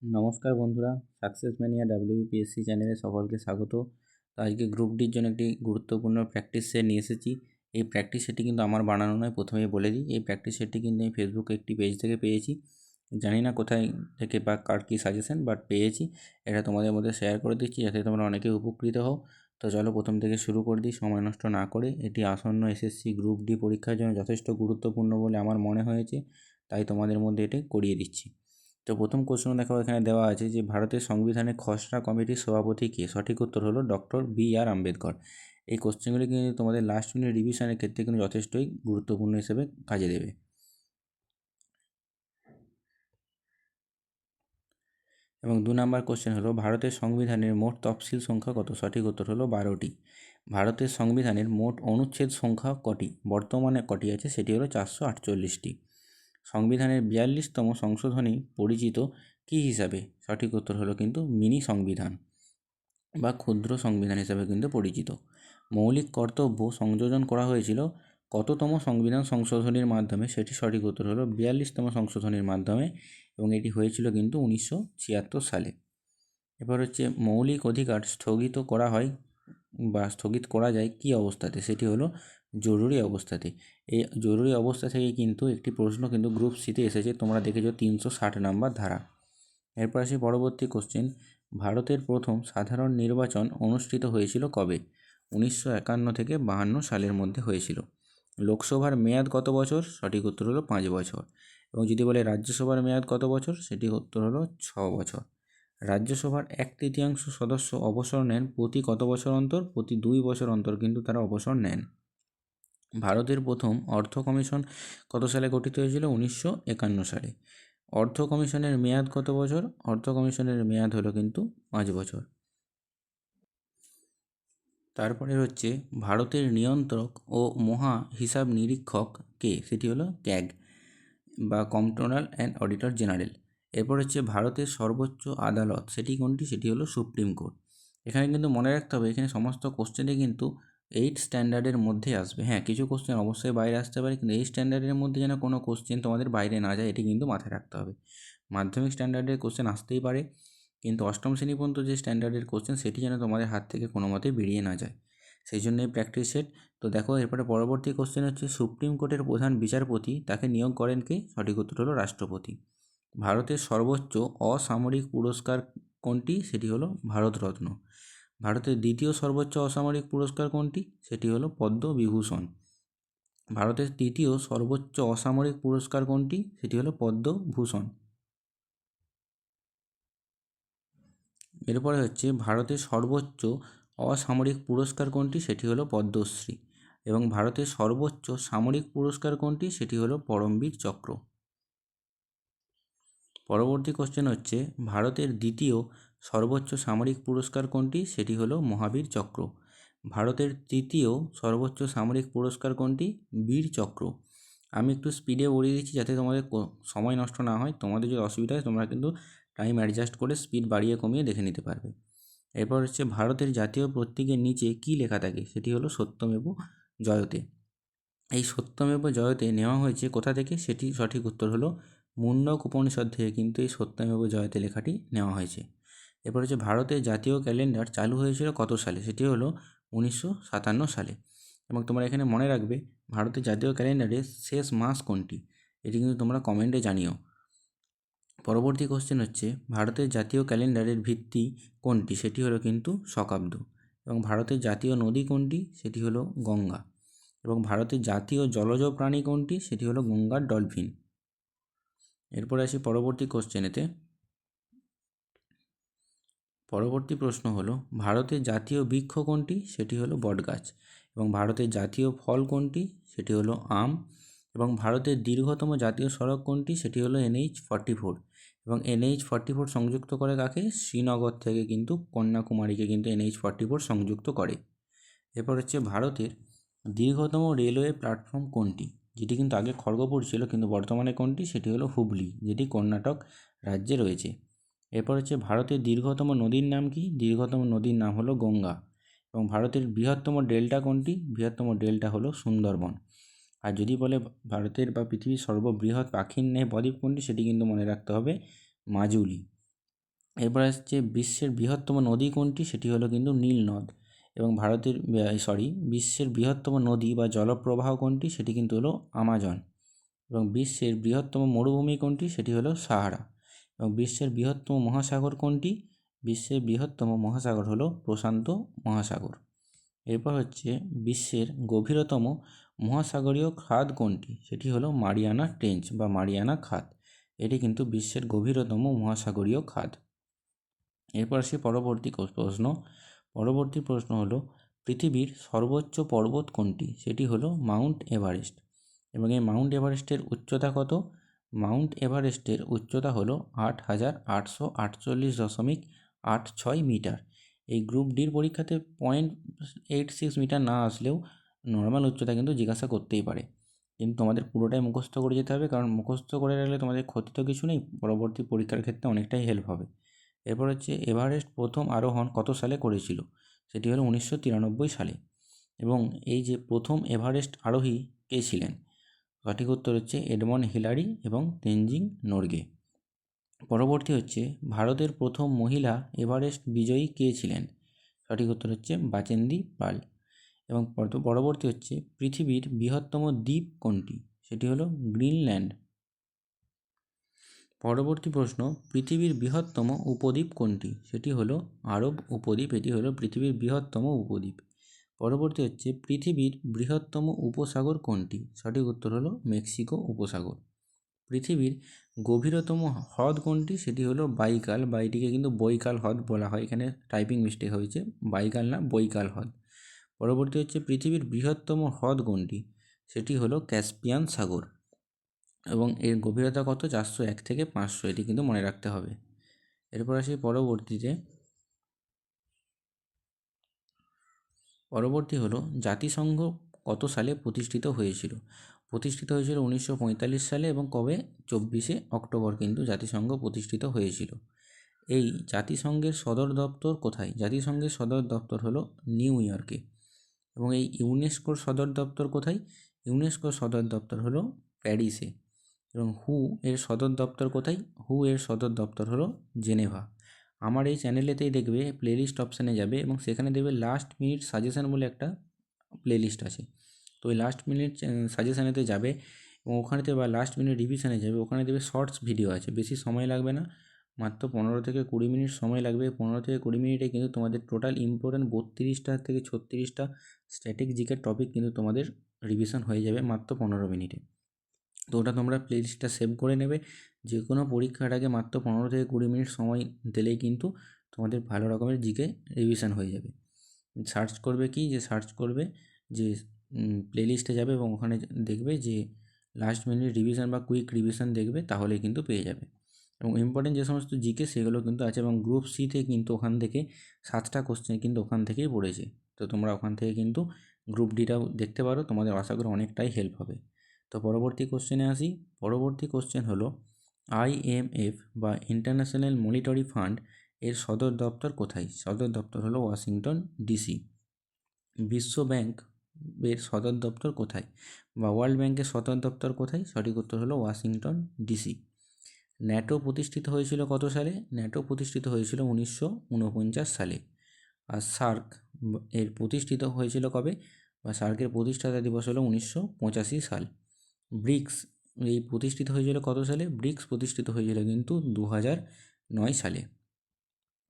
নমস্কার বন্ধুরা, success mania WBPSC চ্যানেলে সকলকে স্বাগত। তো আজকে গ্রুপ ডির জন্য একটি গুরুত্বপূর্ণ প্র্যাকটিস সেট নিয়ে এসেছি। এই প্র্যাকটিস সেটটি কিন্তু আমার বানানো নয়, প্রথমেই বলে দিই। এই প্র্যাকটিস সেটটি কিন্তু আমি ফেসবুকে একটি পেজ থেকে পেয়েছি। জানি না কোথায় থেকে বা কার কী সাজেশন, বাট পেয়েছি। এটা তোমাদের মধ্যে শেয়ার করে দিচ্ছি যাতে তোমরা অনেকে উপকৃত হও। তো চলো প্রথম থেকে শুরু করে দিই সময় নষ্ট না করে। এটি আসন্ন SSC গ্রুপ ডি পরীক্ষার জন্য যথেষ্ট গুরুত্বপূর্ণ বলে আমার মনে হয়েছে, তাই তোমাদের মধ্যে এটি করিয়ে দিচ্ছি। তো প্রথম প্রশ্ন দেখো, এখানে দেওয়া আছে যে ভারতের সংবিধানের খসড়া কমিটির সভাপতি কে? সঠিক উত্তর হলো ডক্টর BR আম্বেদকর। এই কোশ্চেনগুলি কিন্তু তোমাদের লাস্ট মিনিট রিভিশনের ক্ষেত্রে কিন্তু যথেষ্টই গুরুত্বপূর্ণ হিসেবে কাজে দেবে। এবং 2 নম্বর কোশ্চেন হলো ভারতের সংবিধানের মোট তফসিল সংখ্যা কত? সঠিক উত্তর হলো 12টি। ভারতের সংবিধানের মোট অনুচ্ছেদ সংখ্যা কটি? বর্তমানে কটি আছে? সেটি হলো 448টি। সংবিধানের 42তম সংশোধনী পরিচিত কী হিসাবে? সঠিক উত্তর হলো কিন্তু মিনি সংবিধান বা ক্ষুদ্র সংবিধান হিসাবে কিন্তু পরিচিত। মৌলিক কর্তব্য সংযোজন করা হয়েছিল কততম সংবিধান সংশোধনীর মাধ্যমে? সেটি সঠিক উত্তর হলো 42তম সংশোধনীর মাধ্যমে, এবং এটি হয়েছিল কিন্তু 1976 সালে। এবার হচ্ছে মৌলিক অধিকার স্থগিত করা হয় বা স্থগিত করা যায় কী অবস্থাতে? সেটি হলো জরুরি অবস্থাতে। এই জরুরি অবস্থা থেকে কিন্তু একটি প্রশ্ন কিন্তু গ্রুপ সিতে এসেছে, তোমরা দেখেছো 360 নম্বর ধারা। এরপর আসি পরবর্তী কোশ্চেন, ভারতের প্রথম সাধারণ নির্বাচন অনুষ্ঠিত হয়েছিল কবে? 1951 থেকে 52 সালের মধ্যে হয়েছিল। লোকসভার মেয়াদ কত বছর? সঠিক উত্তর হলো 5 বছর। এবং যদি বলে রাজ্যসভার মেয়াদ কত বছর? সেটি উত্তর হলো 6 বছর। রাজ্যসভার 1/3 সদস্য অবসর নেন প্রতি কত বছর অন্তর? প্রতি 2 বছর অন্তর কিন্তু তারা অবসর নেন। ভারতের প্রথম অর্থ কমিশন কত সালে গঠিত হয়েছিল? 1951 সালে। অর্থ কমিশনের মেয়াদ কত বছর? অর্থ কমিশনের মেয়াদ হলো কিন্তু 5 বছর। তারপরে হচ্ছে ভারতের নিয়ন্ত্রক ও মহা হিসাব নিরীক্ষক কে? সেটি হলো ক্যাগ বা কন্ট্রোলার অ্যান্ড অডিটর জেনারেল। এরপর হচ্ছে ভারতের সর্বোচ্চ আদালত, সেটি কোনটি? সেটি হলো সুপ্রিম কোর্ট। এখানে কিন্তু মনে রাখতে হবে, এখানে সমস্ত কোশ্চেনে কিন্তু 8 স্ট্যান্ডার্ডের মধ্যে আসবে। হ্যাঁ, কিছু কোশ্চেন অবশ্যই বাইরে আসতে পারে, কিন্তু 8 স্ট্যান্ডার্ডের মধ্যে যেন কোনো কোশ্চেন তোমাদের বাইরে না যায়, এটি কিন্তু মাথায় রাখতে হবে। মাধ্যমিক স্ট্যান্ডার্ডের কোশ্চেন আসতেই পারে, কিন্তু অষ্টম শ্রেণী পর্যন্ত যে স্ট্যান্ডার্ডের কোশ্চেন সেটি যেন তোমাদের হাত থেকে কোনো মতে বেরিয়ে না যায়, সেই জন্য এই প্র্যাকটিস সেট। তো দেখো এরপরে পরবর্তী কোশ্চেন হচ্ছে সুপ্রিম কোর্টের প্রধান বিচারপতি তাকে নিয়োগ করেন কে? সঠিক উত্তর হলো রাষ্ট্রপতি। ভারতের সর্বোচ্চ অসামরিক পুরস্কার কোনটি? সেটি হলো ভারতরত্ন। ভারতের দ্বিতীয় সর্বোচ্চ অসামরিক পুরস্কার কোনটি? সেটি হলো পদ্মবিভূষণ। ভারতের তৃতীয় সর্বোচ্চ অসামরিক পুরস্কার কোনটি? সেটি হলো পদ্মভূষণ। এরপরে হচ্ছে ভারতের সর্বোচ্চ অসামরিক পুরস্কার কোনটি? সেটি হলো পদ্মশ্রী। এবং ভারতের সর্বোচ্চ সামরিক পুরস্কার কোনটি? সেটি হলো পরমবীর চক্র। পরবর্তী কোশ্চেন হচ্ছে ভারতের দ্বিতীয় সর্বোচ্চ সামরিক পুরস্কার কোনটি? সেটি হলো মহাবীর চক্র। ভারতের তৃতীয় সর্বোচ্চ সামরিক পুরস্কার কোনটি? বীর চক্র। আমি একটু স্পিডে বলিয়ে দিচ্ছি যাতে তোমাদের সময় নষ্ট না হয়। তোমাদের যদি অসুবিধা হয় তোমরা কিন্তু টাইম অ্যাডজাস্ট করে স্পিড বাড়িয়ে কমিয়ে দেখে নিতে পারবে। এরপর হচ্ছে ভারতের জাতীয় প্রতীকের নিচে কী লেখা থাকে? সেটি হলো সত্যমেব জয়তে। এই সত্যমেব জয়তে নেওয়া হয়েছে কোথা থেকে? সেটি সঠিক উত্তর হলো মুন্ডক উপনিষদ থেকে কিন্তু এই সত্যমেব জয়তে লেখাটি নেওয়া হয়েছে। এরপর হচ্ছে ভারতের জাতীয় ক্যালেন্ডার চালু হয়েছিল কত সালে? সেটি হলো 1957 সালে। এবং তোমরা এখানে মনে রাখবে ভারতের জাতীয় ক্যালেন্ডারের শেষ মাস কোনটি? এটি কিন্তু তোমরা কমেন্টে জানিও। পরবর্তী কোশ্চেন হচ্ছে ভারতের জাতীয় ক্যালেন্ডারের ভিত্তি কোনটি? সেটি হলো কিন্তু শকাব্দ। এবং ভারতের জাতীয় নদী কোনটি? সেটি হলো গঙ্গা। এবং ভারতের জাতীয় জলজ প্রাণী কোনটি? সেটি হলো গঙ্গার ডলফিন। এরপরে আসি পরবর্তী কোশ্চেনেতে। পরবর্তী প্রশ্ন হলো ভারতের জাতীয় বৃক্ষ কোনটি? সেটি হলো বটগাছ। এবং ভারতের জাতীয় ফল কোনটি? সেটি হলো আম। এবং ভারতের দীর্ঘতম জাতীয় সড়ক কোনটি? সেটি হলো NH-44। এবং NH-44 সংযুক্ত করে কাকে? শ্রীনগর থেকে কিন্তু কন্যাকুমারীকে কিন্তু NH-44 সংযুক্ত করে। এরপর হচ্ছে ভারতের দীর্ঘতম রেলওয়ে প্ল্যাটফর্ম কোনটি? যেটি কিন্তু আগে খড়গপুর ছিল, কিন্তু বর্তমানে কোনটি? সেটি হলো হুগলি, যেটি কর্ণাটক রাজ্যে রয়েছে। এরপর হচ্ছে ভারতের দীর্ঘতম নদীর নাম কি? দীর্ঘতম নদীর নাম হলো গঙ্গা। এবং ভারতের বৃহত্তম ডেল্টা কোনটি? বৃহত্তম ডেল্টা হলো সুন্দরবন। আর যদি বলে ভারতের বা পৃথিবীর সর্ববৃহৎ পাখির ন্যায় বদ্বীপ কোনটি? সেটি কিন্তু মনে রাখতে হবে মাজুলি। এরপর আসছে বিশ্বের বৃহত্তম নদী কোনটি, সেটি হলো কিন্তু নীল নদ। এবং বিশ্বের বৃহত্তম নদী বা জলপ্রবাহ কোনটি, সেটি কিন্তু হলো আমাজন। এবং বিশ্বের বৃহত্তম মরুভূমি কোনটি, সেটি হলো সাহারা। এবং বিশ্বের বৃহত্তম মহাসাগর কোনটি, বিশ্বের বৃহত্তম মহাসাগর হলো প্রশান্ত মহাসাগর। এরপর হচ্ছে বিশ্বের গভীরতম মহাসাগরীয় খাদ কোনটি, সেটি হলো মারিয়ানা ট্রেঞ্চ বা মারিয়ানা খাদ। এটি কিন্তু বিশ্বের গভীরতম মহাসাগরীয় খাদ। এরপর আসি পরবর্তী প্রশ্ন হলো পৃথিবীর সর্বোচ্চ পর্বত কোনটি, সেটি হলো মাউন্ট এভারেস্ট। এবং এই মাউন্ট এভারেস্টের উচ্চতা কত? মাউন্ট এভারেস্টের উচ্চতা হলো 8,848.86 মিটার। এই গ্রুপ ডির পরীক্ষাতে 0.86 মিটার না আসলেও নর্মাল উচ্চতা কিন্তু জিজ্ঞাসা করতেই পারে। কিন্তু তোমাদের পুরোটাই মুখস্থ করে যেতে হবে, কারণ মুখস্থ করে রাখলে তোমাদের ক্ষতি তো কিছু নেই, পরবর্তী পরীক্ষার ক্ষেত্রে অনেকটাই হেল্প হবে। এরপর হচ্ছে এভারেস্ট প্রথম আরোহণ কত সালে করেছিল, সেটি হলো 1993 সালে। এবং এই যে প্রথম এভারেস্ট আরোহী কে ছিলেন, সঠিক উত্তর হচ্ছে এডমন্ড হিলারি এবং তেনজিং নোরগে। পরবর্তী হচ্ছে ভারতের প্রথম মহিলা এভারেস্ট বিজয়ী কে ছিলেন, সঠিক উত্তর হচ্ছে বাচেন্দি পাল। এবং পরবর্তী হচ্ছে পৃথিবীর বৃহত্তম দ্বীপ কোনটি, সেটি হলো গ্রিনল্যান্ড। পরবর্তী প্রশ্ন, পৃথিবীর বৃহত্তম উপদ্বীপ কোনটি, সেটি হলো আরব উপদ্বীপ। এটি হলো পৃথিবীর বৃহত্তম উপদ্বীপ। পরবর্তী হচ্ছে পৃথিবীর বৃহত্তম উপসাগর কোনটি, সঠিক উত্তর হলো মেক্সিকো উপসাগর। পৃথিবীর গভীরতম হ্রদ কোনটি, সেটি হলো বাইকাল, বা এটিকে কিন্তু বৈকাল হ্রদ বলা হয়, এখানে টাইপিং মিস্টেক হয়েছে, বাইকাল না বৈকাল হ্রদ। পরবর্তী হচ্ছে পৃথিবীর বৃহত্তম হ্রদ কোনটি, সেটি হলো ক্যাসপিয়ান সাগর। এবং এর গভীরতা কত? 401 থেকে 500, এটি কিন্তু মনে রাখতে হবে। এরপর আসি পরবর্তী হলো জাতিসংঘ কত সালে প্রতিষ্ঠিত হয়েছিল? প্রতিষ্ঠিত হয়েছিল 1945 সালে। এবং কবে? 24শে অক্টোবর কিন্তু জাতিসংঘ প্রতিষ্ঠিত হয়েছিল। এই জাতিসংঘের সদর দপ্তর কোথায়? জাতিসংঘের সদর দপ্তর হলো নিউ ইয়র্কে। এবং এই ইউনেস্কোর সদর দপ্তর কোথায়? ইউনেস্কোর সদর দপ্তর হলো প্যারিসে। এবং এর সদর দপ্তর কোথায়? এর সদর দপ্তর হলো জেনেভা। আমার এই চ্যানেলেতেই দেখবে প্লেলিস্ট অপশানে যাবে এবং সেখানে দেখবে লাস্ট মিনিট সাজেশান বলে একটা প্লেলিস্ট আছে। তো ওই লাস্ট মিনিট সাজেশানেতে যাবে এবং ওখানেতে বা লাস্ট মিনিট রিভিশনে যাবে, ওখানে দেখবে শর্টস ভিডিও আছে, বেশি সময় লাগবে না, মাত্র 15 থেকে 20 মিনিট সময় লাগবে। 15 থেকে 20 মিনিটে কিন্তু তোমাদের টোটাল ইম্পর্টেন্ট 32টা থেকে 36টা স্ট্যাটিক জিকের টপিক কিন্তু তোমাদের রিভিশন হয়ে যাবে মাত্র 15 মিনিটে। তো ওটা তোমরা প্লেলিস্টটা সেভ করে নেবে। যে কোনো পরীক্ষার আগে মাত্র 15 থেকে 20 মিনিট সময় দিলেই কিন্তু তোমাদের ভালো রকমের জিকে রিভিশন হয়ে যাবে। সার্চ করবে যে প্লেলিস্টে যাবে এবং ওখানে দেখবে যে লাস্ট মিনিট রিভিশন বা কুইক রিভিশন দেখবে, তাহলেই কিন্তু পেয়ে যাবে। এবং ইম্পর্টেন্ট যে সমস্ত জিকে সেগুলো কিন্তু আছে। এবং গ্রুপ সিতে কিন্তু ওখান থেকে 7টা কোশ্চেন কিন্তু ওখান থেকেই পড়েছে। তো তোমরা ওখান থেকে কিন্তু গ্রুপ ডিটাও দেখতে পারো, তোমাদের আশা করি অনেকটাই হেল্প হবে। তো পরবর্তী কোশ্চেনে আসি। পরবর্তী কোশ্চেন হলো IMF বা ইন্টারন্যাশনাল মনিটারি ফান্ড এর সদর দপ্তর কোথায়? সদর দপ্তর হলো ওয়াশিংটন ডিসি। বিশ্ব ব্যাংক এর সদর দপ্তর কোথায়? বা ওয়ার্ল্ড ব্যাংকের সদর দপ্তর কোথায়? সঠিক উত্তর হলো ওয়াশিংটন ডিসি। ন্যাটো প্রতিষ্ঠিত হয়েছিল কত সালে? ন্যাটো প্রতিষ্ঠিত হয়েছিল 1949 সালে। আর সার্ক এর প্রতিষ্ঠিত হয়েছিল কবে? বা সার্কের প্রতিষ্ঠাতা দিবস হলো 1985 সাল। ব্রিক্স এই প্রতিষ্ঠিত হয়েছিল কত সালে? ব্রিক্স প্রতিষ্ঠিত হয়েছিল কিন্তু 2009 সালে।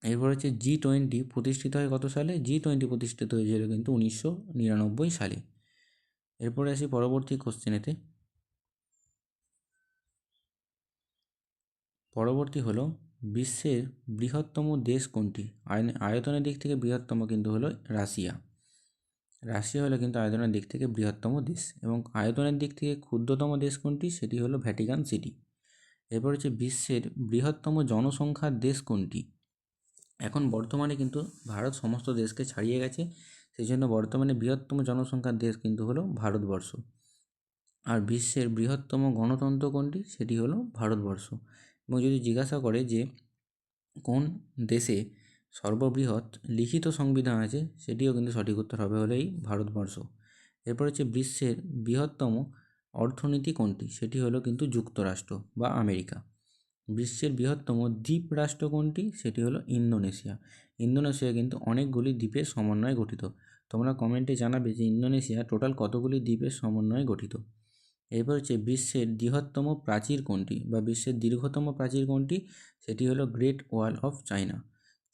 এরপর হচ্ছে G20 প্রতিষ্ঠিত হয় কত সালে? G20 প্রতিষ্ঠিত হয়েছিল কিন্তু 1999 সালে। এরপরে আসি পরবর্তী কোশ্চেনেতে। পরবর্তী হলো বিশ্বের বৃহত্তম দেশ কোনটি? আয়তনের দিক থেকে বৃহত্তম কিন্তু হলো রাশিয়া। রাশিয়া হলো কিন্তু আয়তনের দিক থেকে বৃহত্তম দেশ। এবং আয়তনের দিক থেকে ক্ষুদ্রতম দেশ কোনটি? সেটি হলো ভ্যাটিকান সিটি। এরপর হচ্ছে বিশ্বের বৃহত্তম জনসংখ্যার দেশ কোনটি? এখন বর্তমানে কিন্তু ভারত সমস্ত দেশকে ছাড়িয়ে গেছে, সেই জন্য বর্তমানে বৃহত্তম জনসংখ্যার দেশ কিন্তু হলো ভারতবর্ষ। আর বিশ্বের বৃহত্তম গণতন্ত্র কোনটি? সেটি হলো ভারতবর্ষ। এবং যদি জিজ্ঞাসা করে যে কোন দেশে সর্ববৃহৎ লিখিত সংবিধান আছে, সেটিও কিন্তু সঠিক উত্তর হবে হলো এই ভারতবর্ষ। এরপর হচ্ছে বিশ্বের বৃহত্তম অর্থনীতি কোনটি? সেটি হলো কিন্তু যুক্তরাষ্ট্র বা আমেরিকা। বিশ্বের বৃহত্তম দ্বীপ রাষ্ট্র কোনটি? সেটি হলো ইন্দোনেশিয়া। ইন্দোনেশিয়া কিন্তু অনেকগুলি দ্বীপের সমন্বয়ে গঠিত। তোমরা কমেন্টে জানাবে যে ইন্দোনেশিয়া টোটাল কতগুলি দ্বীপের সমন্বয়ে গঠিত। এরপর হচ্ছে বিশ্বের বৃহত্তম প্রাচীর কোনটি বা বিশ্বের দীর্ঘতম প্রাচীর কোনটি? সেটি হলো গ্রেট ওয়াল অফ চায়না।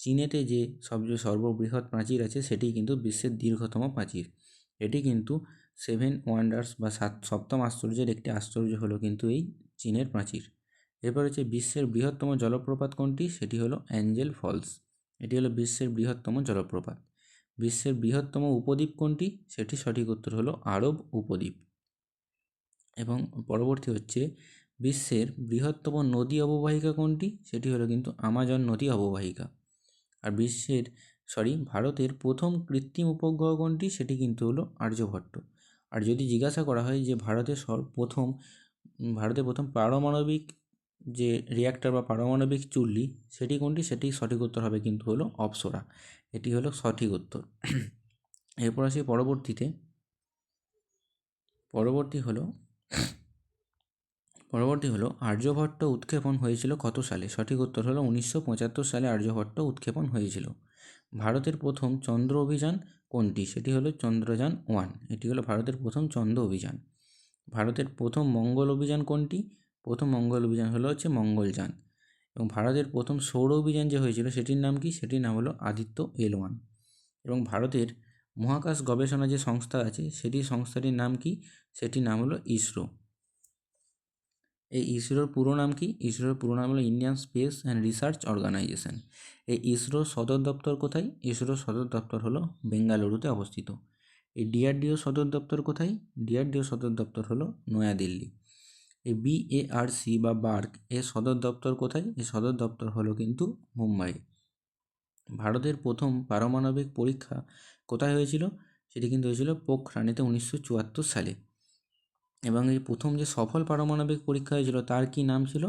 চীনেতে যে সবচেয়ে সর্ববৃহৎ প্রাচীর আছে সেটি কিন্তু বিশ্বের দীর্ঘতম প্রাচীর। এটি কিন্তু 7 ওয়ান্ডার্স বা সপ্তম আশ্চর্যের একটি আশ্চর্য হলো কিন্তু এই চীনের প্রাচীর। এরপর হচ্ছে বিশ্বের বৃহত্তম জলপ্রপাত কোনটি? সেটি হলো অ্যাঞ্জেল ফলস। এটি হলো বিশ্বের বৃহত্তম জলপ্রপাত। বিশ্বের বৃহত্তম উপদ্বীপ কোনটি? সেটি সঠিক উত্তর হলো আরব উপদ্বীপ। এবং পরবর্তী হচ্ছে বিশ্বের বৃহত্তম নদী অববাহিকা কোনটি? সেটি হলো কিন্তু আমাজন নদী অববাহিকা। আর ভারতের প্রথম কৃত্রিম উপগ্রহ কোনটি? সেটি কিন্তু হলো আর্যভট্ট। আর যদি জিজ্ঞাসা করা হয় যে ভারতের প্রথম পারমাণবিক যে রিঅ্যাক্টর বা পারমাণবিক চুল্লি সেটি কোনটি? সেটি সঠিক উত্তর হবে কিন্তু হলো অপ্সরা। এটি হলো সঠিক উত্তর। এরপর আসি পরবর্তী হলো আর্যভট্ট উৎক্ষেপণ হয়েছিল কত সালে? সঠিক উত্তর হলো 1975 সালে আর্যভট্ট উৎক্ষেপণ হয়েছিল। ভারতের প্রথম চন্দ্র অভিযান কোনটি? সেটি হলো চন্দ্রযান 1। এটি হলো ভারতের প্রথম চন্দ্র অভিযান। ভারতের প্রথম মঙ্গল অভিযান কোনটি? প্রথম মঙ্গল অভিযান হচ্ছে মঙ্গলযান। এবং ভারতের প্রথম সৌর অভিযান যে হয়েছিল সেটির নাম কি? সেটির নাম হলো আদিত্য L1। এবং ভারতের মহাকাশ গবেষণা যে সংস্থা আছে সংস্থাটির নাম কি? সেটির নাম হলো ইসরো। এই ইসরোর পুরো নাম কি? ইসরোর পুরো নাম হলো Indian space and research organisation. এই ইসরোর সদর দপ্তর কোথায়? ইসরোর সদর দপ্তর হলো বেঙ্গালুরুতে অবস্থিত। এই ডিআরডিও সদর দপ্তর কোথায়? ডিআরডিও সদর দপ্তর হলো নয়াদিল্লি। এই BARC বা বার্ক এর সদর দপ্তর কোথায়? এর সদর দপ্তর হলো কিন্তু মুম্বাই। ভারতের প্রথম পারমাণবিক পরীক্ষা কোথায় হয়েছিল? সেটি কিন্তু হয়েছিল পোখরানিতে 1974 সালে। এবং এই প্রথম যে সফল পারমাণবিক পরীক্ষা হয়েছিল তার কি নাম ছিল?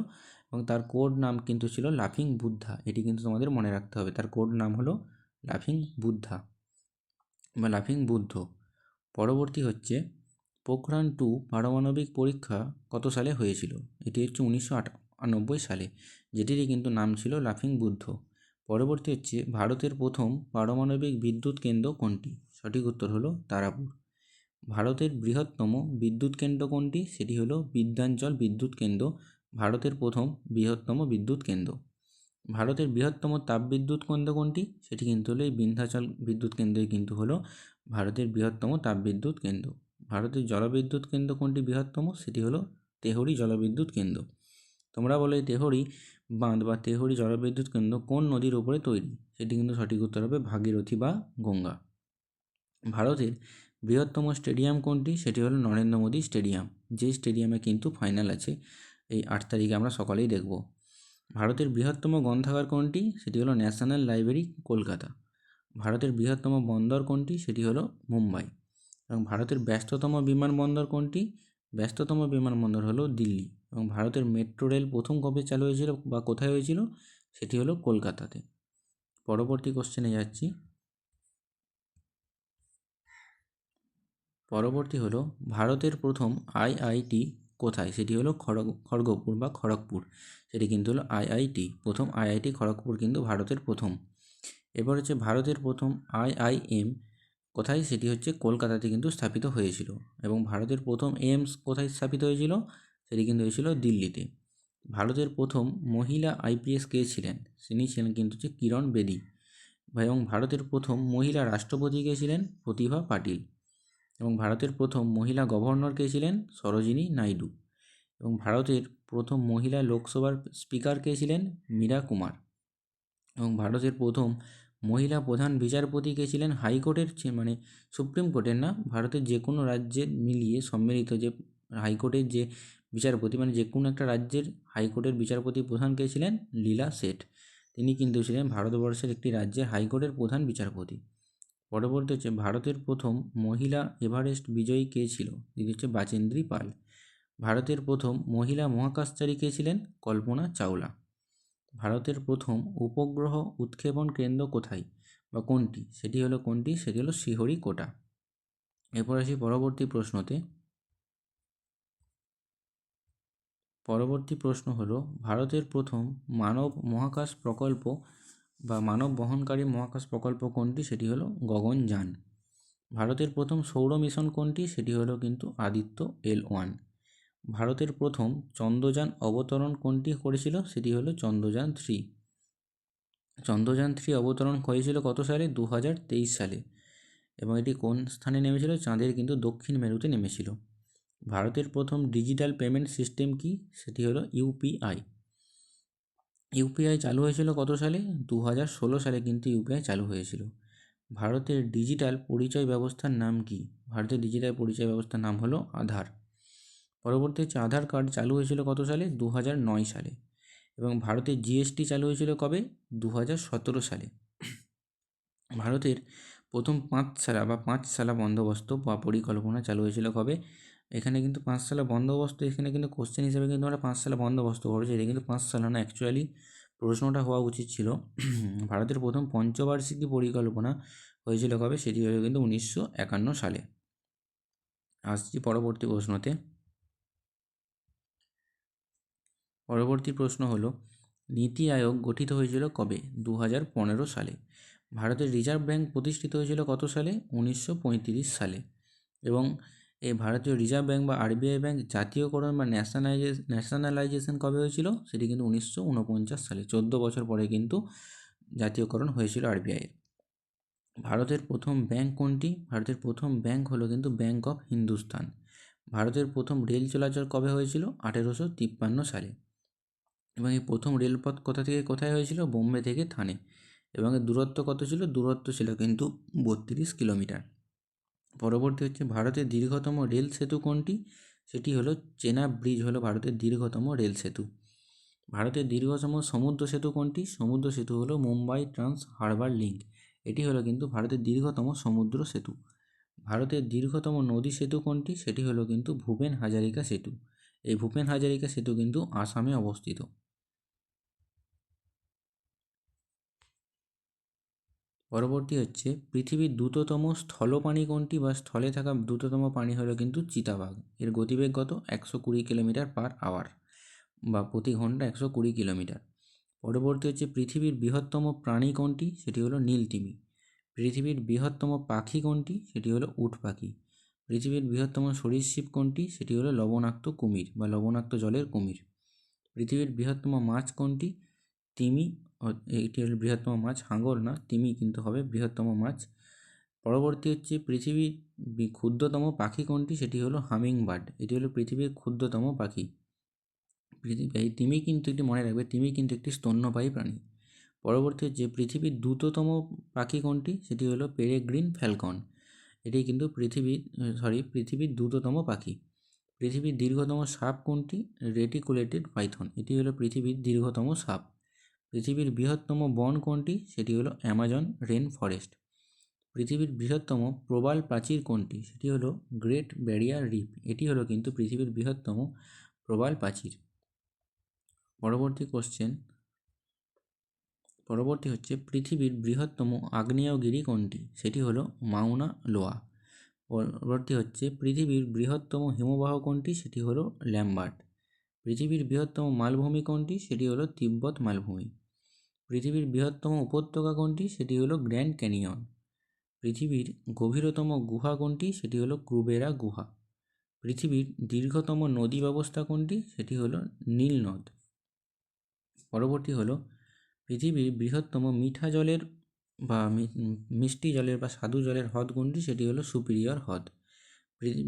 এবং তার কোড নাম কিন্তু ছিল লাফিং বুদ্ধা। এটি কিন্তু তোমাদের মনে রাখতে হবে, তার কোড নাম হলো লাফিং বুদ্ধা বা লাফিং বুদ্ধ। পরবর্তী হচ্ছে পোখরান-2 পারমাণবিক পরীক্ষা কত সালে হয়েছিল? এটি হচ্ছে 1998 সালে, যেটিরই কিন্তু নাম ছিল লাফিং বুদ্ধ। পরবর্তী হচ্ছে ভারতের প্রথম পারমাণবিক বিদ্যুৎ কেন্দ্র কোনটি? সঠিক উত্তর হলো তারাপুর। ভারতের বৃহত্তম বিদ্যুৎ কেন্দ্র কোনটি? সেটি হলো বিদ্যাঞ্চল বিদ্যুৎ কেন্দ্র, ভারতের প্রথম বৃহত্তম বিদ্যুৎ কেন্দ্র। ভারতের বৃহত্তম তাপবিদ্যুৎ কেন্দ্র কোনটি? সেটি কিন্তু হলো এই বিন্ধ্যাচল বিদ্যুৎ কেন্দ্রই কিন্তু হলো ভারতের বৃহত্তম তাপবিদ্যুৎ কেন্দ্র। ভারতের জলবিদ্যুৎ কেন্দ্র কোনটি বৃহত্তম? সেটি হলো তেহরি জলবিদ্যুৎ কেন্দ্র। তোমরা বলো এই তেহরি বাঁধ বা তেহরি জলবিদ্যুৎ কেন্দ্র কোন নদীর উপরে তৈরি? সেটি কিন্তু সঠিক উত্তর হবে ভাগীরথী বা গঙ্গা। ভারতের বৃহত্তম স্টেডিয়াম কোনটি? সেটি হলো নরেন্দ্র মোদী স্টেডিয়াম, যে স্টেডিয়ামে কিন্তু ফাইনাল আছে এই 8 তারিখে আমরা সকলেই দেখব। ভারতের বৃহত্তম গ্রন্থাগার কোনটি? সেটি হলো ন্যাশনাল লাইব্রেরি কলকাতা। ভারতের বৃহত্তম বন্দর কোনটি? সেটি হলো মুম্বাই। এবং ভারতের ব্যস্ততম বিমানবন্দর কোনটি? ব্যস্ততম বিমানবন্দর হলো দিল্লি। এবং ভারতের মেট্রো রেল প্রথম কবে চালু হয়েছিল বা কোথায় হয়েছিল? সেটি হলো কলকাতাতে। পরবর্তী কোশ্চেনে যাচ্ছি। পরবর্তী হলো ভারতের প্রথম IIT কোথায়? সেটি হলো খড়গপুর বা খড়গপুর। সেটি কিন্তু হলো IIT, প্রথম IIT খড়গপুর কিন্তু ভারতের প্রথম। এবার হচ্ছে ভারতের প্রথম IIM কোথায়? সেটি হচ্ছে কলকাতাতে কিন্তু স্থাপিত হয়েছিল। এবং ভারতের প্রথম এইমস কোথায় স্থাপিত হয়েছিল? সেটি কিন্তু হয়েছিল দিল্লিতে। ভারতের প্রথম মহিলা IPS কে ছিলেন? তিনি ছিলেন কিন্তু হচ্ছে কিরণ বেদী। এবং ভারতের প্রথম মহিলা রাষ্ট্রপতি কে ছিলেন? প্রতিভা পাটিল। এবং ভারতের প্রথম মহিলা গভর্নর কে ছিলেন? সরোজিনী নাইডু। এবং ভারতের প্রথম মহিলা লোকসভার স্পিকার কে ছিলেন? মীরা কুমার। এবং ভারতের প্রথম মহিলা প্রধান বিচারপতি কে ছিলেন? হাইকোর্টের মানে সুপ্রিম কোর্টের না, ভারতের যে কোনো রাজ্যের মিলিয়ে সম্মিলিত যে হাইকোর্টের যে বিচারপতি, মানে যে কোনো একটা রাজ্যের হাইকোর্টের বিচারপতি প্রধান কে ছিলেন? লীলা শেঠ। তিনি কিন্তু ছিলেন ভারতবর্ষের একটি রাজ্যের হাইকোর্টের প্রধান বিচারপতি। পরবর্তী হচ্ছে ভারতের প্রথম মহিলা এভারেস্ট বিজয়ী কে ছিল? তিনি হচ্ছে বাচেন্দ্রী পাল। ভারতের প্রথম মহিলা মহাকাশচারী কে ছিলেন? কল্পনা চাওলা। ভারতের প্রথম উপগ্রহ উৎক্ষেপণ কেন্দ্র কোথায় বা কোনটি? সেটি হলো কোনটি? সেটি হলো শ্রীহরিকোটা। এরপর আসি পরবর্তী প্রশ্নতে। পরবর্তী প্রশ্ন হলো ভারতের প্রথম মানব মহাকাশ প্রকল্প বা মানব বহনকারী মহাকাশ প্রকল্প কোনটি? সেটি হলো গগনযান। ভারতের প্রথম সৌর মিশন কোনটি? সেটি হলো কিন্তু আদিত্য L1। ভারতের প্রথম চন্দ্রযান অবতরণ কোনটি করেছিল? সেটি হলো চন্দ্রযান-3। চন্দ্রযান-3 অবতরণ হয়েছিল কত সালে? 2023 সালে। এবং এটি কোন স্থানে নেমেছিল? চাঁদের কিন্তু দক্ষিণ মেরুতে নেমেছিল। ভারতের প্রথম ডিজিটাল পেমেন্ট সিস্টেম কি? সেটি হলো ইউপিআই। ইউপিআই চালু হয়েছিল কত সালে? 2016 সালে কিন্তু ইউপিআই চালু হয়েছিল। ভারতের ডিজিটাল পরিচয় ব্যবস্থার নাম কি? ভারতের ডিজিটাল পরিচয় ব্যবস্থার নাম হলো আধার। পরবর্তী হচ্ছে আধার কার্ড চালু হয়েছিল কত সালে? 2009 সালে। এবং ভারতের জিএসটি চালু হয়েছিল কবে? 2017 সালে। ভারতের প্রথম পাঁচশালা বন্দোবস্ত বা পরিকল্পনা চালু হয়েছিল কবে? এখানে কিন্তু পাঁচশালা বন্দোবস্ত, এখানে কিন্তু কোশ্চেন হিসেবে কিন্তু আমরা পাঁচশালা বন্দোবস্ত পড়েছি, এটা কিন্তু পাঁচশালা না। অ্যাকচুয়ালি প্রশ্নটা হওয়া উচিত ছিল ভারতের প্রথম পঞ্চবার্ষিকী পরিকল্পনা হয়েছিল কবে? সেটি হলো কিন্তু 1951 সালে। আসছি পরবর্তী প্রশ্নতে। পরবর্তী প্রশ্ন হলো নীতি আয়োগ গঠিত হয়েছিল কবে? 2015 সালে। ভারতের রিজার্ভ ব্যাঙ্ক প্রতিষ্ঠিত হয়েছিল কত সালে? 1935 সালে। এবং এই ভারতীয় রিজার্ভ ব্যাঙ্ক বা আরবিআই ব্যাঙ্ক জাতীয়করণ বা ন্যাশনালাইজেশন কবে হয়েছিল? সেটি কিন্তু 1949 সালে। 14 বছর পরে কিন্তু জাতীয়করণ হয়েছিল আরবিআইয়ের। ভারতের প্রথম ব্যাঙ্ক কোনটি? ভারতের প্রথম ব্যাঙ্ক হলো কিন্তু ব্যাঙ্ক অফ হিন্দুস্তান। ভারতের প্রথম রেল চলাচল কবে হয়েছিল? 1853 সালে। এবং এই প্রথম রেলপথ কোথা থেকে কোথায় হয়েছিল? বোম্বে থেকে থানে। এবং এর দূরত্ব কত ছিল? দূরত্ব ছিল কিন্তু 32 কিলোমিটার। পরবর্তী হচ্ছে ভারতের দীর্ঘতম রেল সেতু কোনটি? সেটি হলো চেনাব ব্রিজ হলো ভারতের দীর্ঘতম রেল সেতু। ভারতের দীর্ঘতম সমুদ্র সেতু কোনটি? সমুদ্র সেতু হলো মুম্বাই ট্রান্স হারবার লিঙ্ক। এটি হলো কিন্তু ভারতের দীর্ঘতম সমুদ্র সেতু। ভারতের দীর্ঘতম নদী সেতু কোনটি? সেটি হলো কিন্তু ভূপেন হাজারিকা সেতু। এই ভূপেন হাজারিকা সেতু কিন্তু আসামে অবস্থিত। পরবর্তী হচ্ছে পৃথিবীর দ্রুততম স্থলপানি কোনটি? বা স্থলে থাকা দ্রুততম পানি হলো কিন্তু চিতাবাঘ। এর গতিবেগ কত? 120 কিলোমিটার পার আওয়ার বা প্রতি ঘন্টা 120 কিলোমিটার। পরবর্তী হচ্ছে পৃথিবীর বৃহত্তম প্রাণী কোনটি? সেটি হলো নীলতিমি। পৃথিবীর বৃহত্তম পাখি কোনটি? সেটি হলো উট পাখি। পৃথিবীর বৃহত্তম সরীসৃপ কোনটি? সেটি হলো লবণাক্ত কুমির বা লবণাক্ত জলের কুমির। পৃথিবীর বৃহত্তম মাছ কোনটি? তিমি। এটি হলো বৃহত্তম মাছ, হাঙর না, তিমি কিন্তু হবে বৃহত্তম মাছ। পরবর্তী হচ্ছে পৃথিবীর ক্ষুদ্রতম পাখি কোনটি? সেটি হলো হামিং বার্ড। এটি হলো পৃথিবীর ক্ষুদ্রতম পাখি। এই তিমি কিন্তু একটি মনে রাখবে, তিমি কিন্তু একটি স্তন্যপায়ী প্রাণী। পরবর্তী হচ্ছে পৃথিবীর দ্রুততম পাখি কোনটি? সেটি হলো পেরেগ্রিন ফ্যালকন। এটি কিন্তু পৃথিবীর দ্রুততম পাখি। পৃথিবীর দীর্ঘতম সাপ কোনটি? Reticulated Python. এটি হলো পৃথিবীর দীর্ঘতম সাপ। পৃথিবীর বৃহত্তম বন কোনটি? সেটি হলো অ্যামাজন রেন ফরেস্ট। পৃথিবীর বৃহত্তম প্রবাল প্রাচীর কোনটি? সেটি হলো গ্রেট ব্যারিয়ার রিফ। এটি হলো কিন্তু পৃথিবীর বৃহত্তম প্রবাল প্রাচীর। পরবর্তী হচ্ছে পৃথিবীর বৃহত্তম আগ্নেয়গিরি কোনটি? সেটি হলো মাউনা লোয়া। পরবর্তী হচ্ছে পৃথিবীর বৃহত্তম হিমবাহ কোনটি? সেটি হলো ল্যাম্বার্ট। পৃথিবীর বৃহত্তম মালভূমি কোনটি? সেটি হলো তিব্বত মালভূমি। পৃথিবীর বৃহত্তম উপত্যকা কোনটি? সেটি হলো গ্র্যান্ড ক্যানিয়ন। পৃথিবীর গভীরতম গুহা কোনটি? সেটি হলো ক্রুবেরা গুহা। পৃথিবীর দীর্ঘতম নদী ব্যবস্থা কোনটি? সেটি হলো নীল নদ। পরবর্তী হলো পৃথিবীর বৃহত্তম মিঠা জলের বা মিষ্টি জলের বা স্বাদু জলের হ্রদ কোনটি? সেটি হলো সুপিরিয়র হ্রদ।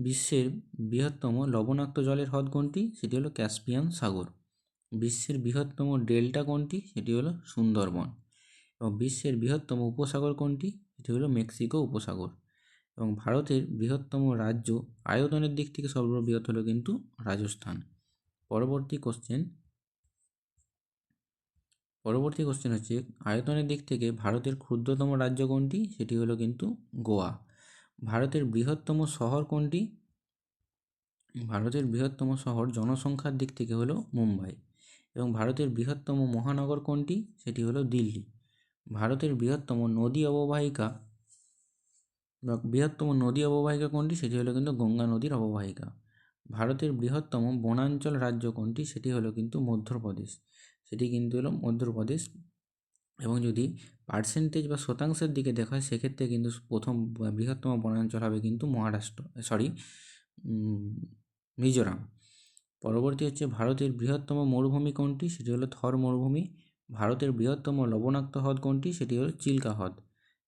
বিশ্বের বৃহত্তম লবণাক্ত জলের হ্রদ কোনটি? সেটি হলো ক্যাস্পিয়ান সাগর। বিশ্বের বৃহত্তম ডেল্টা কোনটি? সেটি হলো সুন্দরবন। এবং বিশ্বের বৃহত্তম উপসাগর কোনটি? সেটি হলো মেক্সিকো উপসাগর। এবং ভারতের বৃহত্তম রাজ্য আয়তনের দিক থেকে সর্ববৃহৎ হলো কিন্তু রাজস্থান। পরবর্তী কোশ্চেন হচ্ছে আয়তনের দিক থেকে ভারতের ক্ষুদ্রতম রাজ্য কোনটি? সেটি হলো কিন্তু গোয়া। ভারতের বৃহত্তম শহর কোনটি? ভারতের বৃহত্তম শহর জনসংখ্যার দিক থেকে হলো মুম্বাই। এবং ভারতের বৃহত্তম মহানগর কোনটি? সেটি হলো দিল্লি। ভারতের বৃহত্তম নদী অববাহিকা কোনটি? সেটি হলো কিন্তু গঙ্গা নদীর অববাহিকা। ভারতের বৃহত্তম বনাঞ্চল রাজ্য কোনটি? সেটি হলো কিন্তু মধ্যপ্রদেশ। সেটি কিন্তু হলো মধ্যপ্রদেশ। এবং যদি পার্সেন্টেজ বা শতাংশের দিকে দেখা হয় সেক্ষেত্রে কিন্তু প্রথম বৃহত্তম বনাঞ্চল হবে কিন্তু মিজোরাম। পরবর্তী হচ্ছে ভারতের বৃহত্তম মরুভূমি কোনটি? সেটি হলো থর মরুভূমি। ভারতের বৃহত্তম লবণাক্ত হ্রদ কোনটি? সেটি হলো চিল্কা হ্রদ।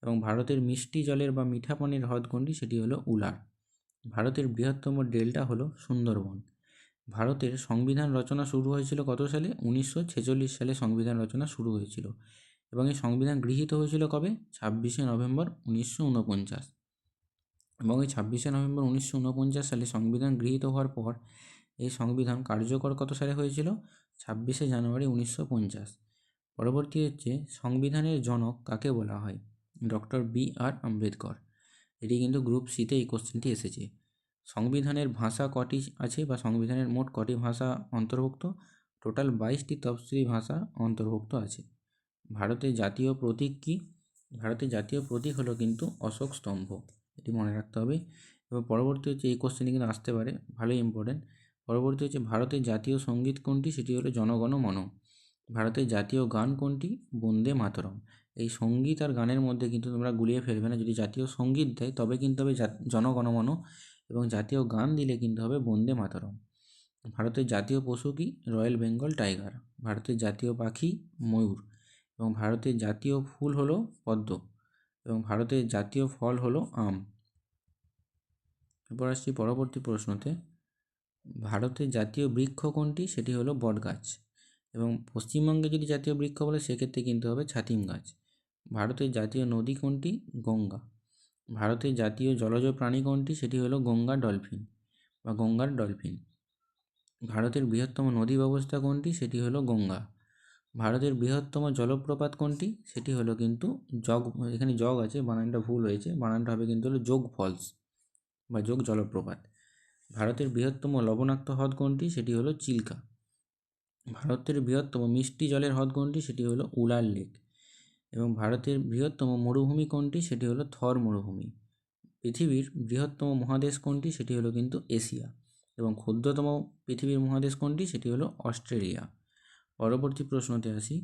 এবং ভারতের মিষ্টি জলের বা মিঠা পানির হ্রদ কোনটি? সেটি হলো উলার। ভারতের বৃহত্তম ডেল্টা হলো সুন্দরবন। ভারতের সংবিধান রচনা শুরু হয়েছিল কত সালে? 1946 সালে সংবিধান রচনা শুরু হয়েছিল। এবং এই সংবিধান গৃহীত হয়েছিল কবে? 26শে নভেম্বর 1949। এবং এই 26শে নভেম্বর 1949 সালে সংবিধান গৃহীত হওয়ার পর এই সংবিধান কার্যকর কত সালে হয়েছিল? 26শে জানুয়ারি 1950। পরবর্তী হচ্ছে সংবিধানের জনক কাকে বলা হয়? Doctor B.R. আম্বেদকর। এটি কিন্তু গ্রুপ সিতে এই কোশ্চেনটি এসেছে। সংবিধানের ভাষা কটি আছে বা সংবিধানের মোট কটি ভাষা অন্তর্ভুক্ত? টোটাল 22টি তফসিলি ভাষা অন্তর্ভুক্ত আছে। ভারতের জাতীয় প্রতীক কী? ভারতের জাতীয় প্রতীক হলো কিন্তু অশোক স্তম্ভ। এটি মনে রাখতে হবে। এবার পরবর্তী হচ্ছে এই কোশ্চেনটি কিন্তু আসতে পারে, ভালোই ইম্পর্টেন্ট। পরবর্তী হচ্ছে ভারতের জাতীয় সঙ্গীত কোনটি? সেটি হলো জনগণ মন। ভারতের জাতীয় গান কোনটি? বন্দে মাতরম। এই সঙ্গীত আর গানের মধ্যে কিন্তু তোমরা গুলিয়ে ফেলবে না। যদি জাতীয় সঙ্গীত দেয় তবে কিন্তু হবে জনগণ মন, এবং জাতীয় গান দিলে কিন্তু হবে বন্দে মাতরম। ভারতের জাতীয় পশু কি? Royal Bengal tiger. ভারতের জাতীয় পাখি ময়ূর। এবং ভারতের জাতীয় ফুল হলো পদ্ম। এবং ভারতের জাতীয় ফল হলো আম। এরপর আসছি পরবর্তী প্রশ্নতে। ভারতের জাতীয় বৃক্ষ কোনটি? সেটি হলো বটগাছ। এবং পশ্চিমবঙ্গে যদি জাতীয় বৃক্ষ বলে সেক্ষেত্রে কিন্তু হবে ছাতিম গাছ। ভারতের জাতীয় নদী কোনটি? গঙ্গা। ভারতের জাতীয় জলজ প্রাণী কোনটি? সেটি হলো গঙ্গার ডলফিন। ভারতের বৃহত্তম নদী ব্যবস্থা কোনটি? সেটি হলো গঙ্গা। ভারতের বৃহত্তম জলপ্রপাত কোনটি? সেটি হলো কিন্তু এখানে জগ আছে, বানানটা ভুল হয়েছে, বানানটা হবে কিন্তু হলো যোগ ফলস বা যোগ জলপ্রপাত। ভারতের বৃহত্তম লবণাক্ত হ্রদ কোনটি? সেটি হলো চিল্কা। ভারতের বৃহত্তম মিষ্টি জলের হ্রদ কোনটি? সেটি হলো উলার লেক। এবং ভারতের বৃহত্তম মরুভূমি কোনটি? সেটি হলো থর মরুভূমি। পৃথিবীর বৃহত্তম মহাদেশ কোনটি? সেটি হলো কিন্তু এশিয়া। এবং ক্ষুদ্রতম পৃথিবীর মহাদেশ কোনটি? সেটি হলো অস্ট্রেলিয়া। পরবর্তী প্রশ্নতে আসি।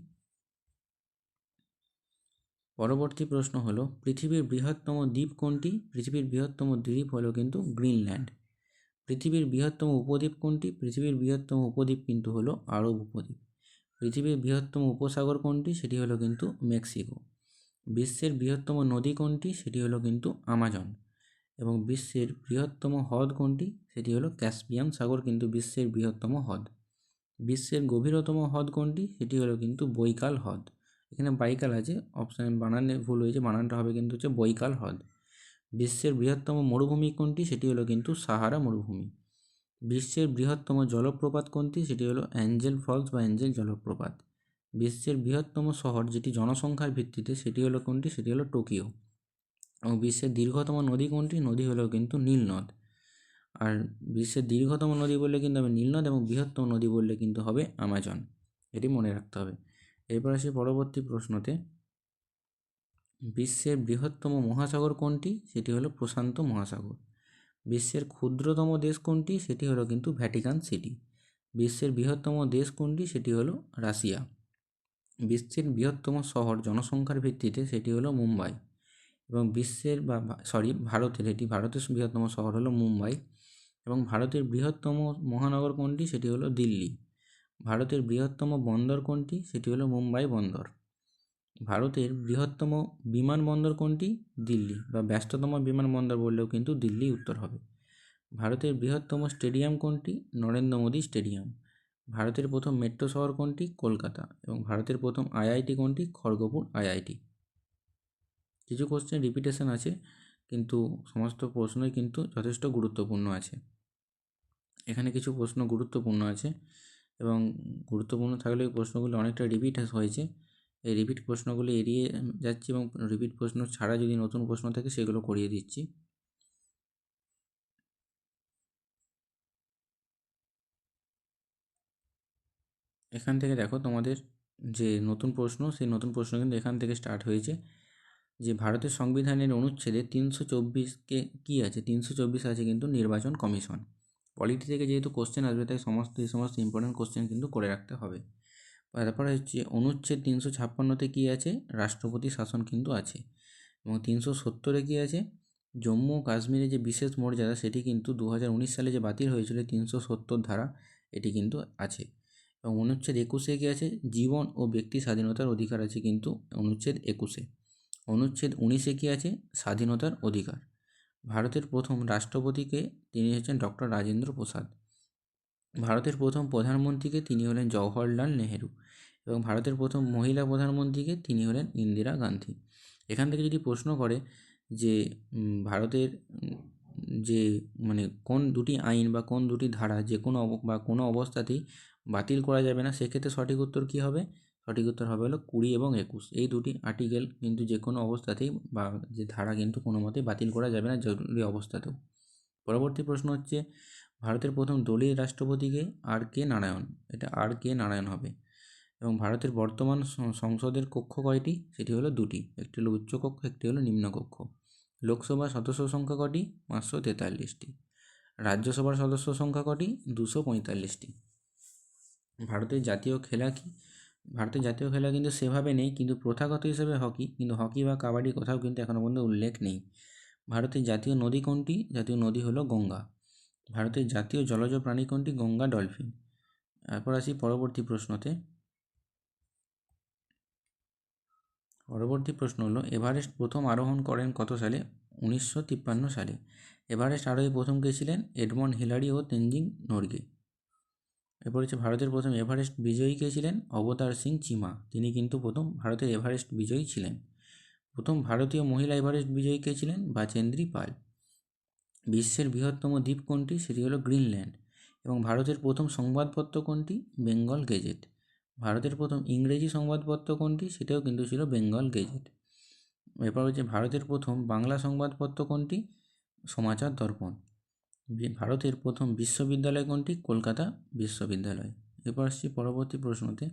পরবর্তী প্রশ্ন হলো পৃথিবীর বৃহত্তম দ্বীপ কোনটি? পৃথিবীর বৃহত্তম দ্বীপ হলো কিন্তু গ্রিনল্যান্ড। পৃথিবীর বৃহত্তম উপদ্বীপ কোনটি? পৃথিবীর বৃহত্তম উপদ্বীপ কিন্তু হলো আরব উপদ্বীপ। পৃথিবীর বৃহত্তম উপসাগর কোনটি? সেটি হলো কিন্তু মেক্সিকো। বিশ্বের বৃহত্তম নদী কোনটি? সেটি হলো কিন্তু আমাজন। এবং বিশ্বের বৃহত্তম হ্রদ কোনটি? সেটি হলো ক্যাসপিয়ান সাগর কিন্তু বিশ্বের বৃহত্তম হ্রদ। বিশ্বের গভীরতম হ্রদ কোনটি? সেটি হলো কিন্তু বৈকাল হ্রদ। এখানে বাইকাল আছে, অপশান বানানে ভুল হয়েছে, বানানটা হবে কিন্তু হচ্ছে বৈকাল হ্রদ। বিশ্বের বৃহত্তম মরুভূমি কোনটি? সেটি হলো কিন্তু সাহারা মরুভূমি। বিশ্বের বৃহত্তম জলপ্রপাত কোনটি? সেটি হলো অ্যাঞ্জেল ফলস বা অ্যাঞ্জেল জলপ্রপাত। বিশ্বের বৃহত্তম শহর যেটি জনসংখ্যার ভিত্তিতে সেটি হলো কোনটি? সেটি হলো টোকিও। এবং বিশ্বের দীর্ঘতম নদী কোনটি? নদী হলো কিন্তু নীলনদ। আর বিশ্বের দীর্ঘতম নদী বললে কিন্তু হবে নীলনদ, এবং বৃহত্তম নদী বললে কিন্তু হবে আমাজন। এটি মনে রাখতে হবে। এরপর আসি পরবর্তী প্রশ্নতে। বিশ্বের বৃহত্তম মহাসাগর কোনটি? সেটি হলো প্রশান্ত মহাসাগর। বিশ্বের ক্ষুদ্রতম দেশ কোনটি? সেটি হলো কিন্তু ভ্যাটিকান সিটি। বিশ্বের বৃহত্তম দেশ কোনটি? সেটি হলো রাশিয়া। বিশ্বের বৃহত্তম শহর জনসংখ্যার ভিত্তিতে সেটি হলো মুম্বাই। এবং ভারতের বৃহত্তম শহর হলো মুম্বাই। এবং ভারতের বৃহত্তম মহানগর কোনটি? সেটি হলো দিল্লি। ভারতের বৃহত্তম বন্দর কোনটি? সেটি হলো মুম্বাই বন্দর। ভারতের বৃহত্তম বিমানবন্দর কোনটি? দিল্লি, বা ব্যস্ততম বিমানবন্দর বললেও কিন্তু দিল্লি উত্তর হবে। ভারতের বৃহত্তম স্টেডিয়াম কোনটি? নরেন্দ্র মোদী স্টেডিয়াম। ভারতের প্রথম মেট্রো শহর কোনটি? কলকাতা। এবং ভারতের প্রথম আইআইটি কোনটি? খড়গপুর আইআইটি। কিছু কোশ্চেন রিপিটেশন আছে, কিন্তু সমস্ত প্রশ্নই কিন্তু যথেষ্ট গুরুত্বপূর্ণ আছে। এখানে কিছু প্রশ্ন গুরুত্বপূর্ণ আছে, এবং গুরুত্বপূর্ণ থাকলেও প্রশ্নগুলো অনেকটা রিপিট হয়েছে। এই রিপিট প্রশ্নগুলি এড়িয়ে যাচ্ছি, এবং রিপিট প্রশ্ন ছাড়া যদি নতুন প্রশ্ন থাকে সেগুলো করিয়ে দিচ্ছি। এখান থেকে দেখো তোমাদের যে নতুন প্রশ্ন, সেই নতুন প্রশ্ন কিন্তু এখান থেকে স্টার্ট হয়েছে। যে ভারতের সংবিধানের অনুচ্ছেদে 324 কী আছে? 324 আছে কিন্তু নির্বাচন কমিশন। পলিটি থেকে যেহেতু কোশ্চেন আসবে তাই এই সমস্ত ইম্পর্টেন্ট কোশ্চেন কিন্তু করে রাখতে হবে। তারপরে হচ্ছে অনুচ্ছেদ 356-তে কী আছে, রাষ্ট্রপতি শাসন কিন্তু আছে। এবং 370-এ কী আছে, জম্মু ও কাশ্মীরে যে বিশেষ মর্যাদা সেটি কিন্তু 2019 সালে যে বাতিল হয়েছিল 370 ধারা, এটি কিন্তু আছে। এবং অনুচ্ছেদ 21-এ কী আছে, জীবন ও ব্যক্তি স্বাধীনতার অধিকার আছে কিন্তু অনুচ্ছেদ 21-এ। অনুচ্ছেদ 19-এ কী আছে, স্বাধীনতার অধিকার। ভারতের প্রথম রাষ্ট্রপতিকে, তিনি হচ্ছেন ডক্টর রাজেন্দ্র প্রসাদ। ভারতের প্রথম প্রধানমন্ত্রীকে, তিনি হলেন জওহরলাল নেহেরু। এবং ভারতের প্রথম মহিলা প্রধানমন্ত্রীকে, তিনি হলেন ইন্দিরা গান্ধী। এখান থেকে যদি প্রশ্ন করে যে ভারতের যে মানে কোন দুটি আইন বা কোন দুটি ধারা যে কোনো বা কোনো অবস্থাতেই বাতিল করা যাবে না, সেক্ষেত্রে সঠিক উত্তর কী হবে, সঠিক উত্তর হবে হলো 20 এবং 21। এই দুটি আর্টিকেল কিন্তু যে কোনো অবস্থাতেই বা যে ধারা কিন্তু কোনো মতেই বাতিল করা যাবে না, জরুরি অবস্থাতেও। পরবর্তী প্রশ্ন হচ্ছে, ভারতের প্রথম দলীয় রাষ্ট্রপতিকে আর কে নারায়ণ, এটা আর কে নারায়ণ হবে। এবং ভারতের বর্তমান সংসদের কক্ষ কয়টি, সেটি হলো দুটি, একটি হলো উচ্চকক্ষ, একটি হলো নিম্নকক্ষ। লোকসভার সদস্য সংখ্যা কটি, 543টি। রাজ্যসভার সদস্য সংখ্যা কটি, 245টি। ভারতের জাতীয় খেলা কি, ভারতের জাতীয় খেলা কিন্তু সেভাবে নেই, কিন্তু প্রথাগত হিসেবে হকি, কিন্তু হকি বা কাবাডি কোথাও কিন্তু এখনও পর্যন্ত উল্লেখ নেই। ভারতের জাতীয় নদী কোনটি, জাতীয় নদী হলো গঙ্গা। ভারতের জাতীয় জলজ প্রাণী কোনটি, গঙ্গা ডলফিন। এরপর আসি পরবর্তী প্রশ্নতে। পরবর্তী প্রশ্ন হলো, এভারেস্ট প্রথম আরোহণ করেন কত সালে, 1953 সালে। এভারেস্ট আরোহী প্রথম কে ছিলেন, এডমন্ড হিলারি ও তেনজিং নোরগে। এরপর হচ্ছে ভারতের প্রথম এভারেস্ট বিজয়ী কে ছিলেন, অবতার সিং চিমা, তিনি কিন্তু প্রথম ভারতের এভারেস্ট বিজয়ী ছিলেন। প্রথম ভারতীয় মহিলা এভারেস্ট বিজয়ী কে ছিলেন, বাচেন্দ্রী পাল। বিশ্বের বৃহত্তম দ্বীপ কোনটি, সেটি হলো গ্রিনল্যান্ড। এবং ভারতের প্রথম সংবাদপত্র কোনটি, বেঙ্গল গেজেট। ভারতের প্রথম ইংরেজি সংবাদপত্র কোনটি, সেটাও কিন্তু ছিল বেঙ্গল গেজেট। এরপর হচ্ছে ভারতের প্রথম বাংলা সংবাদপত্র কোনটি, সমাচার দর্পণ। ভারতের প্রথম বিশ্ববিদ্যালয় কোনটি, কলকাতা বিশ্ববিদ্যালয়। এরপর আসছি পরবর্তী প্রশ্নতে।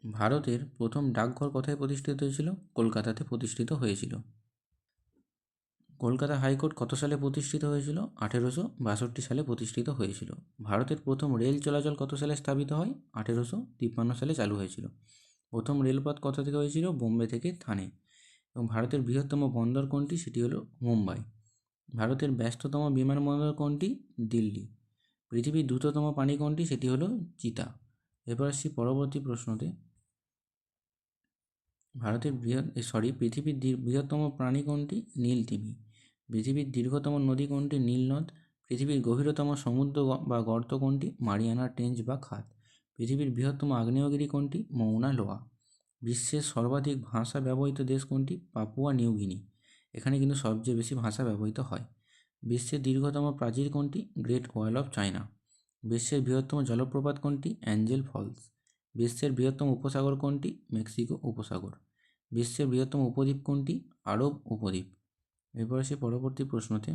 ভারতের প্রথম ডাকঘর কোথায় প্রতিষ্ঠিত হয়েছিল, কলকাতাতে প্রতিষ্ঠিত হয়েছিল। কলকাতা হাইকোর্ট কত সালে প্রতিষ্ঠিত হয়েছিল, 1862 সালে প্রতিষ্ঠিত হয়েছিল। ভারতের প্রথম রেল চলাচল কত সালে স্থাপিত হয়, 1853 সালে চালু হয়েছিল। প্রথম রেলপথ কোথা থেকে হয়েছিল, বোম্বে থেকে থানে। এবং ভারতের বৃহত্তম বন্দর কোনটি, সেটি হলো মুম্বাই। ভারতের ব্যস্ততম বিমানবন্দর কোনটি, দিল্লি। পৃথিবীর দ্রুততম প্রাণী কোনটি, সেটি হলো চিতা। এরপর আসছি পরবর্তী প্রশ্নতে। পৃথিবীর বৃহত্তম প্রাণী কোনটি, নীলতিমি। পৃথিবীর দীর্ঘতম নদী কোনটি, নীলনদ। পৃথিবীর গভীরতম সমুদ্র বা গর্ত কোনটি, মারিয়ানা ট্রেঞ্চ বা খাত। পৃথিবীর বৃহত্তম আগ্নেয়গিরি কোনটি, মৌনা লোয়া। বিশ্বের সর্বাধিক ভাষা ব্যবহৃত দেশ কোনটি, পাপুয়া নিউ গিনি। এখানে কিন্তু সবচেয়ে বেশি ভাষা ব্যবহৃত হয়। বিশ্বের দীর্ঘতম প্রাচীর কোনটি, গ্রেট ওয়াল অফ চায়না। বিশ্বের বৃহত্তম জলপ্রপাত কোনটি, অ্যাঞ্জেল ফলস। বিশ্বের বৃহত্তম উপসাগর কোনটি, মেক্সিকো উপসাগর। বিশ্বের বৃহত্তম উপদ্বীপ কোনটি, আরব উপদ্বীপ। এরপর আসি পরবর্তী প্রশ্নতে।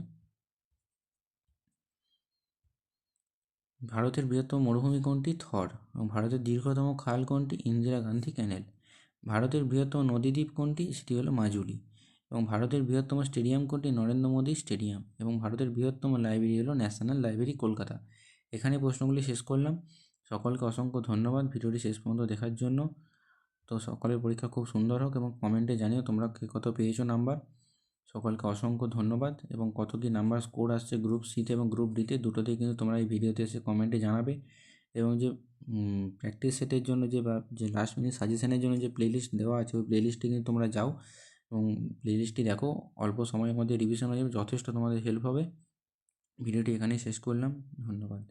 ভারতের বৃহত্তম মরুভূমি কোনটি, থর। এবং ভারতের দীর্ঘতম খাল কোনটি, ইন্দিরা গান্ধী ক্যানেল। ভারতের বৃহত্তম নদীদ্বীপ কোনটি, সেটি হলো মাজুলি। এবং ভারতের বৃহত্তম স্টেডিয়াম কোনটি, নরেন্দ্র মোদী স্টেডিয়াম। এবং ভারতের বৃহত্তম লাইব্রেরি হলো ন্যাশনাল লাইব্রেরি কলকাতা। এখানে প্রশ্নগুলি শেষ করলাম। সকলকে অসংখ্য ধন্যবাদ ভিডিওটি শেষ পর্যন্ত দেখার জন্য। তো সকলের পরীক্ষা খুব সুন্দর হোক এবং কমেন্টে জানিও তোমরা কে কত পেয়েছো নাম্বার। সকলকে অসংখ্য ধন্যবাদ। এবং কত কী নাম্বার স্কোর আসছে গ্রুপ সিতে এবং গ্রুপ ডিতে, দুটোতেই কিন্তু তোমরা এই ভিডিওতে এসে কমেন্টে জানাবে। এবং যে প্র্যাকটিস সেটের জন্য যে লাস্ট মিনিট সাজেশনের জন্য যে প্লেলিস্ট দেওয়া আছে, ওই প্লেলিস্টে কিন্তু তোমরা যাও এবং প্লেলিস্টটি দেখো। অল্প সময়ের মধ্যে রিভিশন হয়ে যাবে, যথেষ্ট তোমাদের হেল্প হবে। ভিডিওটি এখানেই শেষ করলাম, ধন্যবাদ।